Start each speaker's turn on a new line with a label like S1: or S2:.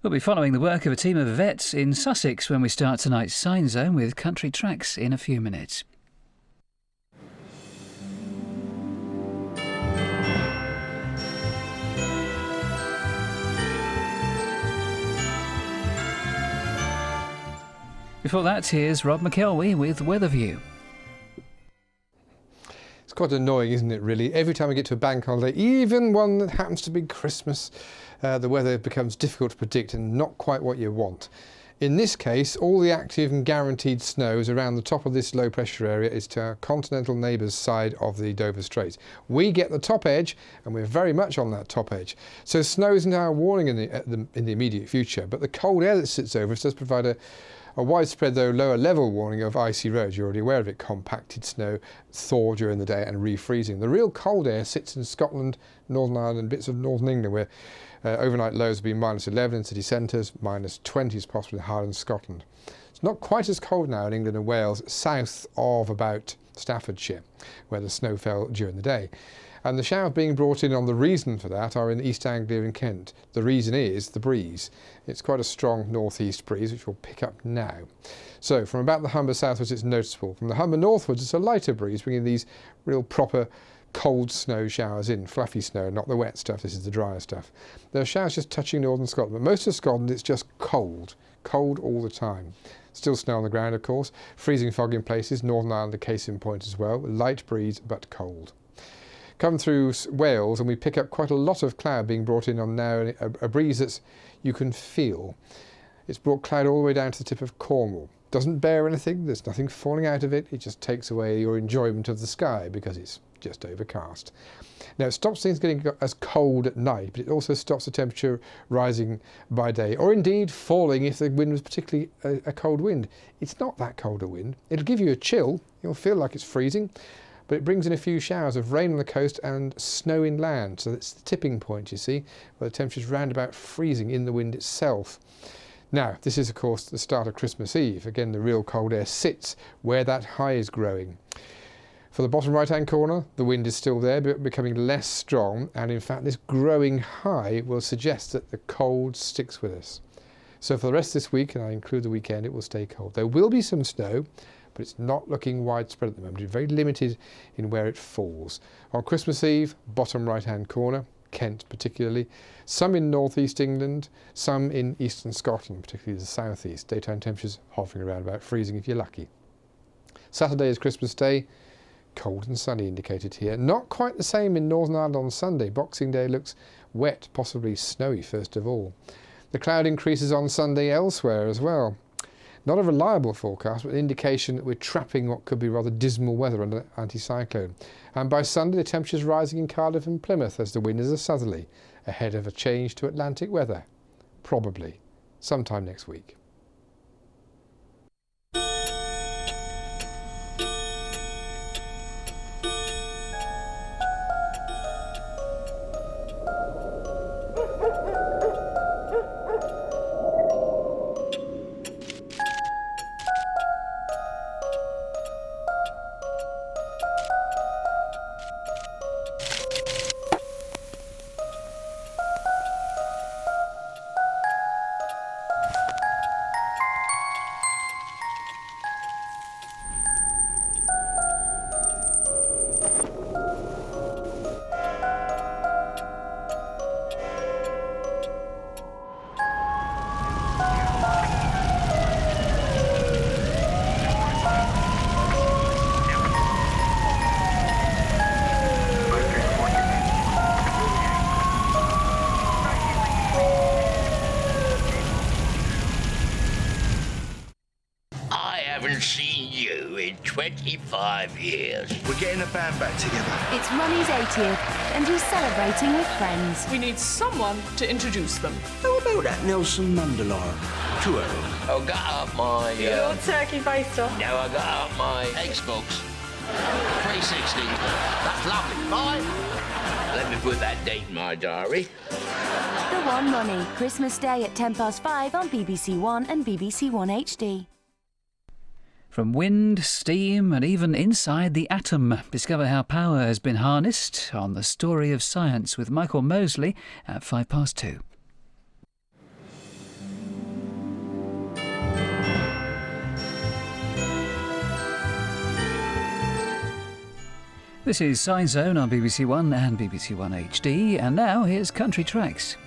S1: We'll be following the work of a team of vets in Sussex when we start tonight's Sign Zone with country tracks in a few minutes. Before that, here's Rob McElwee with Weatherview.
S2: It's quite annoying, isn't it, really? Every time we get to a bank holiday, even one that happens to be Christmas, the weather becomes difficult to predict and not quite what you want. In this case, all the active and guaranteed snows around the top of this low pressure area is to our continental neighbours' side of the Dover Straits. We get the top edge, and we're very much on that top edge. So snow isn't our warning in the immediate future, but the cold air that sits over us does provide a widespread, though lower level warning of icy roads. You're already aware of it. Compacted snow, thaw during the day and refreezing. The real cold air sits in Scotland, Northern Ireland and bits of Northern England, where overnight lows have been -11 in city centres, -20s possibly in Highland Scotland. It's not quite as cold now in England and Wales, south of about Staffordshire, where the snow fell during the day. And the showers being brought in on the reason for that are in East Anglia and Kent. The reason is the breeze. It's quite a strong northeast breeze, which we'll pick up now. So from about the Humber southwards, it's noticeable. From the Humber northwards, it's a lighter breeze, bringing these real proper cold snow showers in. Fluffy snow, not the wet stuff. This is the drier stuff. There are showers just touching northern Scotland, but most of Scotland, it's just cold. Cold all the time. Still snow on the ground, of course. Freezing fog in places. Northern Ireland, a case in point as well. Light breeze, but cold. Come through Wales and we pick up quite a lot of cloud being brought in on now, a breeze that's you can feel. It's brought cloud all the way down to the tip of Cornwall. Doesn't bear anything, there's nothing falling out of it, it just takes away your enjoyment of the sky because it's just overcast. Now it stops things getting as cold at night, but it also stops the temperature rising by day, or indeed falling if the wind was particularly a cold wind. It's not that cold a wind. It'll give you a chill, you'll feel like it's freezing, but it brings in a few showers of rain on the coast and snow inland. So that's the tipping point, you see, where the temperature's round about freezing in the wind itself. Now, this is, of course, the start of Christmas Eve. Again, the real cold air sits where that high is growing. For the bottom right-hand corner, the wind is still there, but becoming less strong. And in fact, this growing high will suggest that the cold sticks with us. So for the rest of this week, and I include the weekend, it will stay cold. There will be some snow, but it's not looking widespread at the moment. It's very limited in where it falls. On Christmas Eve, bottom right-hand corner, Kent particularly, some in northeast England, some in eastern Scotland, particularly the southeast. Daytime temperatures hovering around about freezing if you're lucky. Saturday is Christmas Day, cold and sunny indicated here. Not quite the same in Northern Ireland on Sunday. Boxing Day looks wet, possibly snowy first of all. The cloud increases on Sunday elsewhere as well. Not a reliable forecast, but an indication that we're trapping what could be rather dismal weather under anticyclone. And by Sunday, the temperature's rising in Cardiff and Plymouth as the wind is a southerly, ahead of a change to Atlantic weather. Probably sometime next week.
S3: haven't seen you in 25 years.
S4: We're getting a band back together.
S5: It's Ronnie's 80th, and he's celebrating with friends.
S6: We need someone to introduce them.
S4: How about that Nelson Mandela? Too early.
S3: I got up my...
S7: Your turkey baster.
S3: No, I got up my Xbox 360. That's lovely. Bye. Let me put that date in my diary.
S5: The One Ronnie, Christmas Day at 5:10 on BBC One and BBC One HD.
S1: From wind, steam and even inside the atom, discover how power has been harnessed on The Story of Science with Michael Mosley at 2:05. This is Science Zone on BBC One and BBC One HD, and now here's Country Tracks.